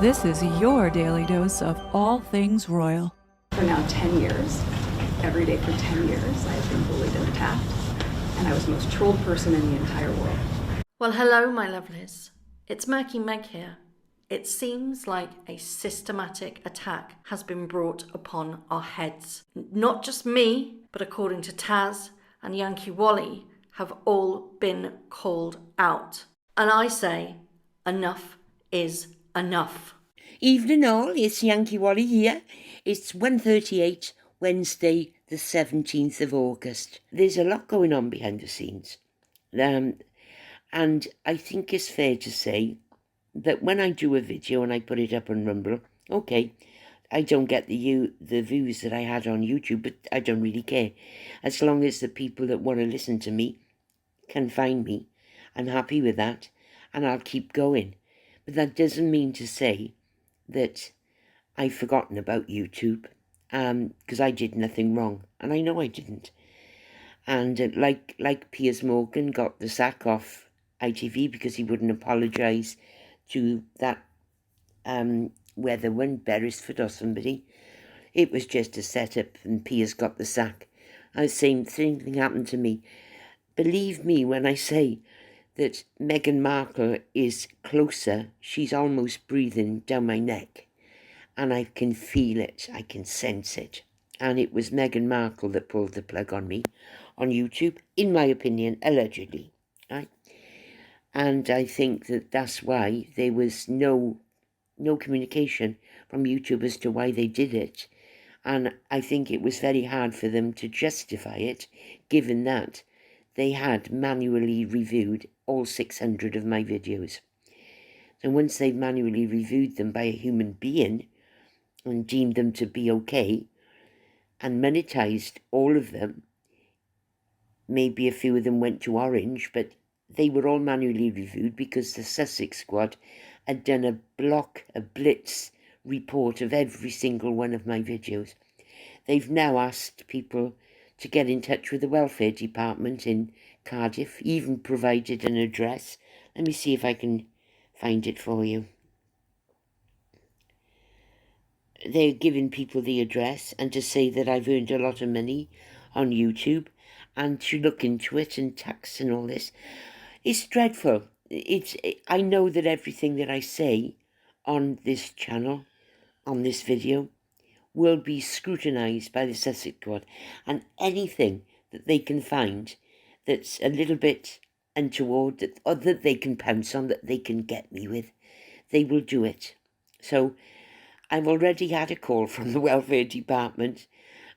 This is your daily dose of all things royal. For now 10 years, every day for 10 years, I've been bullied and attacked, and I was the most trolled person in the entire world. Well, hello, my lovelies. It's Murky Meg here. It seems like a systematic attack has been brought upon our heads. Not just me, but according to Taz and Yankee Wally, have all been called out. And I say, enough is enough. Evening all, it's Yankee Wally here. It's 1:38, Wednesday the 17th of August. There's a lot going on behind the scenes. And I think it's fair to say that when I do a video and I put it up on Rumble, okay, I don't get the views that I had on YouTube, but I don't really care. As long as the people that want to listen to me can find me, I'm happy with that, and I'll keep going. But that doesn't mean to say that I've forgotten about YouTube, because I did nothing wrong, and I know I didn't. And like Piers Morgan got the sack off ITV because he wouldn't apologise to that whether one Beresford or somebody. It was just a setup, and Piers got the sack. Same thing happened to me. Believe me when I say that Meghan Markle is closer. She's almost breathing down my neck, and I can feel it, I can sense it. And it was Meghan Markle that pulled the plug on me on YouTube, in my opinion, allegedly, right? And I think that that's why there was no communication from YouTube as to why they did it. And I think it was very hard for them to justify it, given that they had manually reviewed all 600 of my videos. So once they've manually reviewed them by a human being and deemed them to be okay and monetized all of them, maybe a few of them went to Orange, but they were all manually reviewed because the Sussex squad had done a blitz report of every single one of my videos. They've now asked people to get in touch with the welfare department in Cardiff, even provided an address. Let me see if I can find it for you. They're giving people the address and to say that I've earned a lot of money on YouTube and to look into it and tax and all this. It's dreadful. I know that everything that I say on this channel, on this video, will be scrutinised by the Sussex squad, and anything that they can find that's a little bit untoward, or that they can pounce on, that they can get me with, they will do it. So I've already had a call from the welfare department,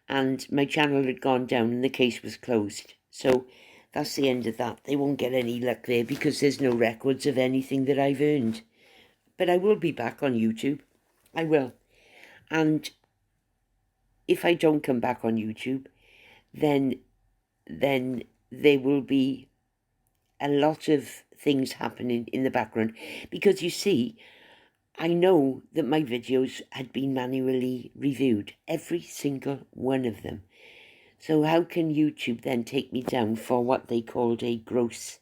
and my channel had gone down and the case was closed. So that's the end of that. They won't get any luck there because there's no records of anything that I've earned. But I will be back on YouTube. I will. And if I don't come back on YouTube, then there will be a lot of things happening in the background. Because you see, I know that my videos had been manually reviewed, every single one of them. So how can YouTube then take me down for what they called a gross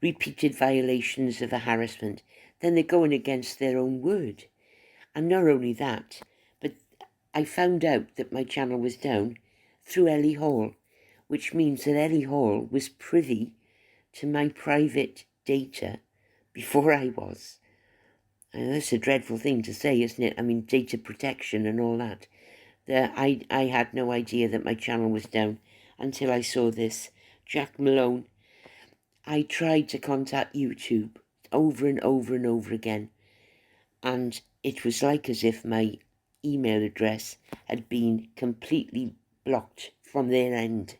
repeated violations of a harassment? Then they're going against their own word. And not only that, but I found out that my channel was down through Ellie Hall, which means that Ellie Hall was privy to my private data before I was. And that's a dreadful thing to say, isn't it? I mean, data protection and all that. I had no idea that my channel was down until I saw this. Jack Malone. I tried to contact YouTube over and over and over again, and it was like as if my email address had been completely blocked from their end.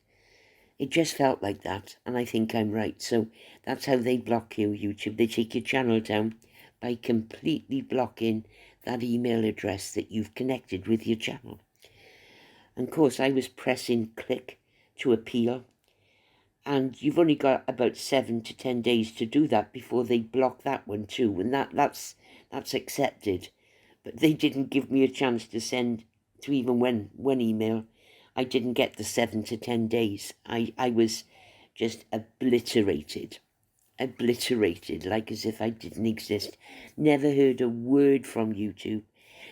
It just felt like that, and I think I'm right. So that's how they block you, YouTube. They take your channel down by completely blocking that email address that you've connected with your channel. And of course, I was pressing click to appeal, and you've only got about 7 to 10 days to do that before they block that one too, and that's accepted. But they didn't give me a chance to send to even one email. I didn't get the 7 to 10 days. I was just obliterated. obliterated, like as if I didn't exist. Never heard a word from YouTube.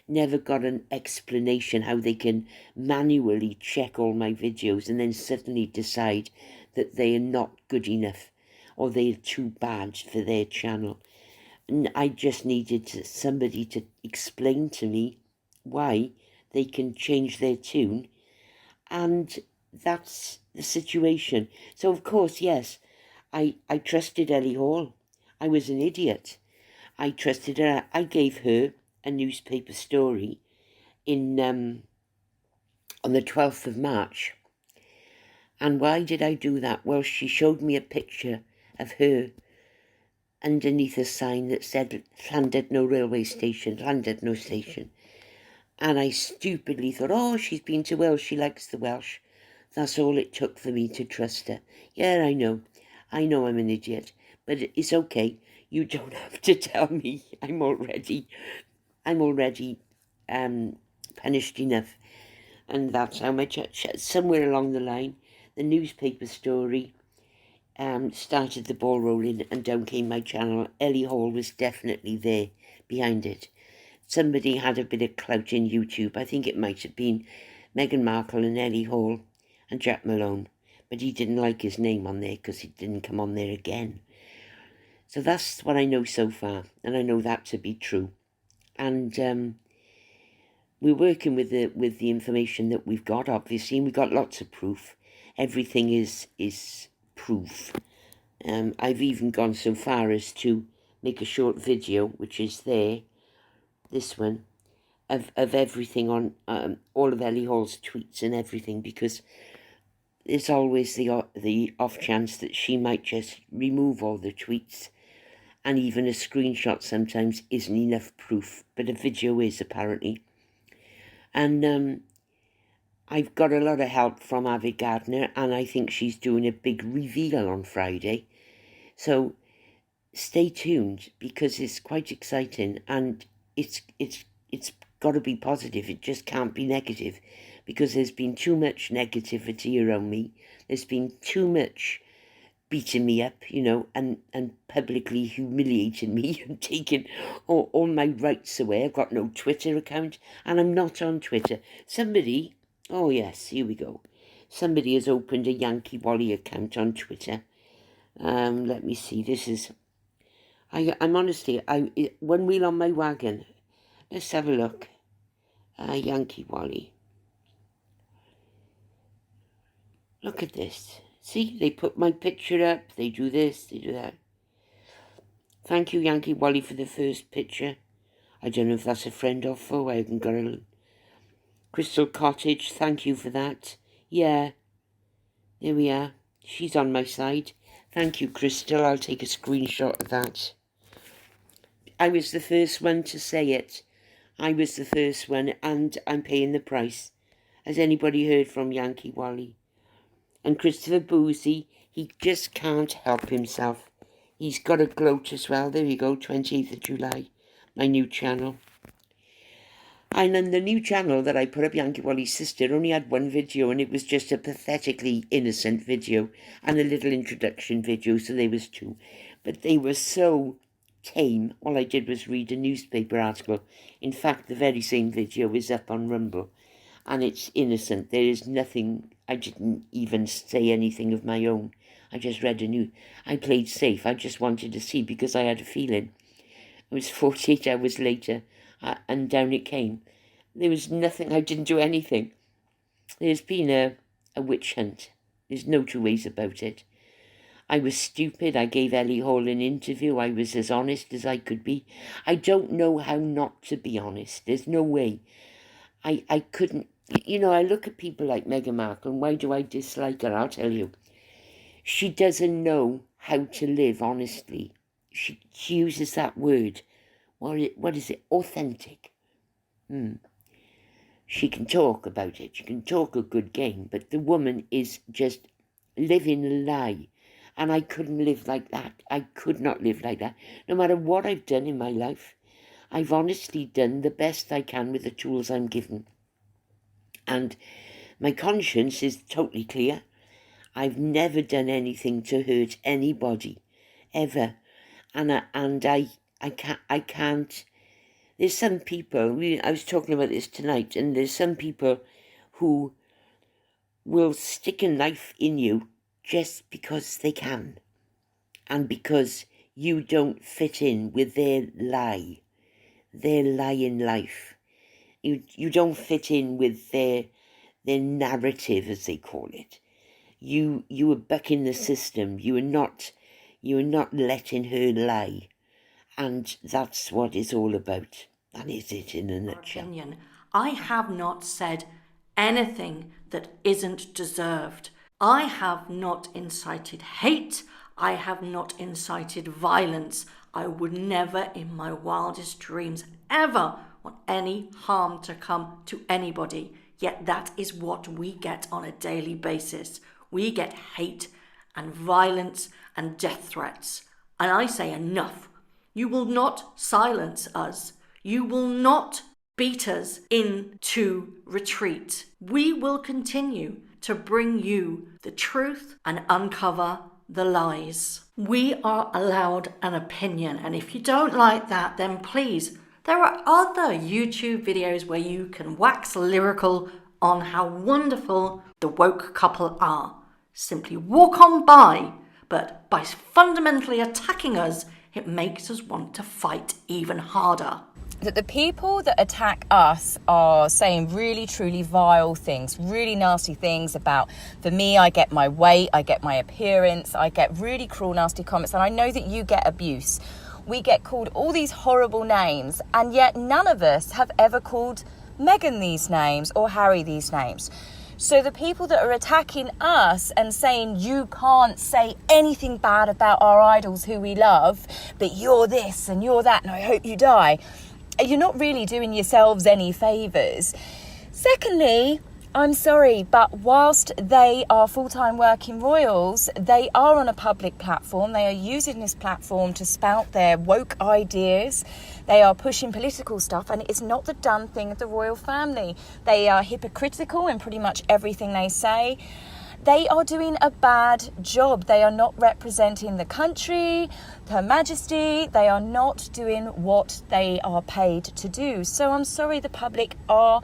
Never got an explanation how they can manually check all my videos and then suddenly decide that they are not good enough or they're too bad for their channel. And I just needed somebody to explain to me why they can change their tune, and that's the situation. So of course, yes, I trusted Ellie Hall. I was an idiot. I trusted her. I gave her a newspaper story in on the 12th of March. And why did I do that? Well, she showed me a picture of her underneath a sign that said Llandudno railway station, Llandudno station. And I stupidly thought, oh, she's been to Wales, she likes the Welsh. That's all it took for me to trust her. Yeah, I know I'm an idiot, but it's okay. You don't have to tell me. I'm already punished enough. And that's how much, somewhere along the line, the newspaper story started the ball rolling, and down came my channel. Ellie Hall was definitely there behind it. Somebody had a bit of clout in YouTube. I think it might have been Meghan Markle and Ellie Hall and Jack Malone, but he didn't like his name on there because he didn't come on there again. So that's what I know so far, and I know that to be true. And we're working with the information that we've got, obviously, and we've got lots of proof. Everything is proof. I've even gone so far as to make a short video, which is there, this one, of everything on all of Ellie Hall's tweets and everything, because there's always the off chance that she might just remove all the tweets, and even a screenshot sometimes isn't enough proof, but a video is, apparently. And I've got a lot of help from Avid Gardner, and I think she's doing a big reveal on Friday. So stay tuned, because it's quite exciting, and it's got to be positive. It just can't be negative, because there's been too much negativity around me. There's been too much beating me up, and publicly humiliating me and taking all my rights away. I've got no Twitter account, and I'm not on Twitter. Somebody, oh yes, here we go. Somebody has opened a Yankee Wally account on Twitter. Let me see. This is, I'm honestly, one wheel on my wagon. Let's have a look. Yankee Wally. Look at this. See, they put my picture up, they do this, they do that. Thank you, Yankee Wally, for the first picture. I don't know if that's a friend or foe. I haven't got a... Crystal Cottage, thank you for that. Yeah, there we are. She's on my side. Thank you, Crystal. I'll take a screenshot of that. I was the first one to say it. I was the first one, and I'm paying the price. Has anybody heard from Yankee Wally? And Christopher Boozy, he just can't help himself. He's got a gloat as well. There you go, 28th of July, my new channel. And then the new channel that I put up, Yankee Wally's sister, only had one video, and it was just a pathetically innocent video and a little introduction video, so there was two. But they were so tame. All I did was read a newspaper article. In fact, the very same video is up on Rumble, and it's innocent. There is nothing. I didn't even say anything of my own. I just read a news. I played safe. I just wanted to see, because I had a feeling. It was 48 hours later, and down it came. There was nothing. I didn't do anything. There's been a witch hunt. There's no two ways about it. I was stupid. I gave Ellie Hall an interview. I was as honest as I could be. I don't know how not to be honest. There's no way. I couldn't. I look at people like Meghan Markle, and why do I dislike her? I'll tell you. She doesn't know how to live honestly. She uses that word. What is it? Authentic. She can talk about it. She can talk a good game, but the woman is just living a lie. And I couldn't live like that. I could not live like that. No matter what I've done in my life, I've honestly done the best I can with the tools I'm given. And my conscience is totally clear. I've never done anything to hurt anybody. ever. And I can't. There's some people, I was talking about this tonight, and there's some people who will stick a knife in you just because they can, and because you don't fit in with their lie in life. You don't fit in with their narrative, as they call it. You are bucking the system. You are not letting her lie. And that's what it's all about. That is it in a nutshell. Opinion. I have not said anything that isn't deserved. I have not incited hate. I have not incited violence. I would never in my wildest dreams ever want any harm to come to anybody. Yet that is what we get on a daily basis. We get hate and violence and death threats. And I say enough. You will not silence us. You will not beat us into retreat. We will continue to bring you the truth and uncover the lies. We are allowed an opinion, and if you don't like that, then please, there are other YouTube videos where you can wax lyrical on how wonderful the woke couple are. Simply walk on by, but by fundamentally attacking us, it makes us want to fight even harder. That the people that attack us are saying really, truly vile things, really nasty things about, for me, I get my weight, I get my appearance, I get really cruel, nasty comments, and I know that you get abuse. We get called all these horrible names, and yet none of us have ever called Meghan these names or Harry these names. So the people that are attacking us and saying you can't say anything bad about our idols who we love, but you're this and you're that and I hope you die, you're not really doing yourselves any favours. Secondly, I'm sorry, but whilst they are full-time working royals, they are on a public platform. They are using this platform to spout their woke ideas. They are pushing political stuff, and it's not the done thing of the royal family. They are hypocritical in pretty much everything they say. They are doing a bad job. They are not representing the country, Her Majesty. They are not doing what they are paid to do. So I'm sorry, the public are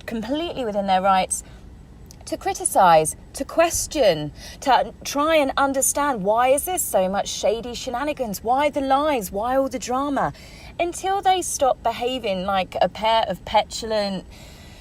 completely within their rights to criticise, to question, to try and understand why is this so much shady shenanigans, why the lies, why all the drama, until they stop behaving like a pair of petulant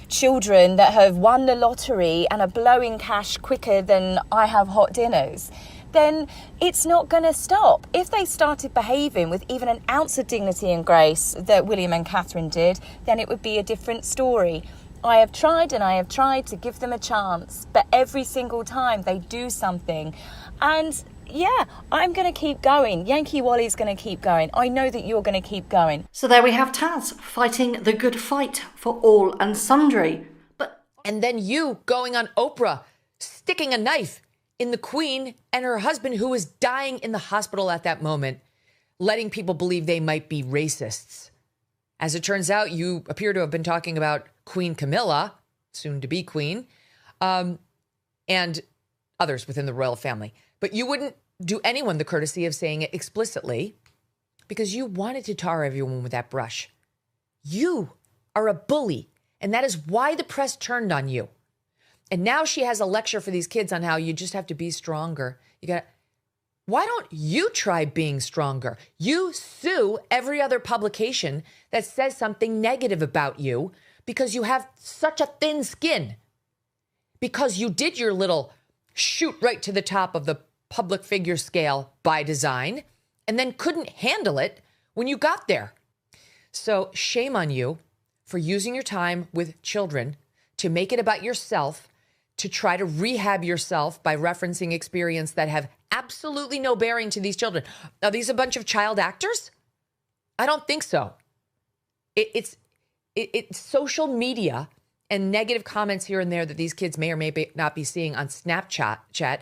children that have won the lottery and are blowing cash quicker than I have hot dinners. Then it's not going to stop. If they started behaving with even an ounce of dignity and grace that William and Catherine did, then it would be a different story. I have tried and I have tried to give them a chance, but every single time they do something. And yeah, I'm going to keep going. Yankee Wally's going to keep going. I know that you're going to keep going. So there we have Taz fighting the good fight for all and sundry. And then you going on Oprah, sticking a knife in the Queen and her husband, who was dying in the hospital at that moment, letting people believe they might be racists. As it turns out, you appear to have been talking about Queen Camilla, soon to be Queen, and others within the royal family. But you wouldn't do anyone the courtesy of saying it explicitly because you wanted to tar everyone with that brush. You are a bully, and that is why the press turned on you. And now she has a lecture for these kids on how you just have to be stronger. Why don't you try being stronger? You sue every other publication that says something negative about you because you have such a thin skin. Because you did your little shoot right to the top of the public figure scale by design and then couldn't handle it when you got there. So shame on you for using your time with children to make it about yourself, to try to rehab yourself by referencing experience that have absolutely no bearing to these children. Are these a bunch of child actors? I don't think so. It's social media and negative comments here and there that these kids may or may not be seeing on Snapchat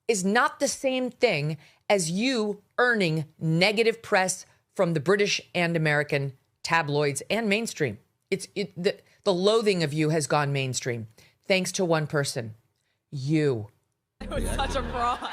is not the same thing as you earning negative press from the British and American tabloids and mainstream. The loathing of you has gone mainstream thanks to one person, you. It was such a fraud.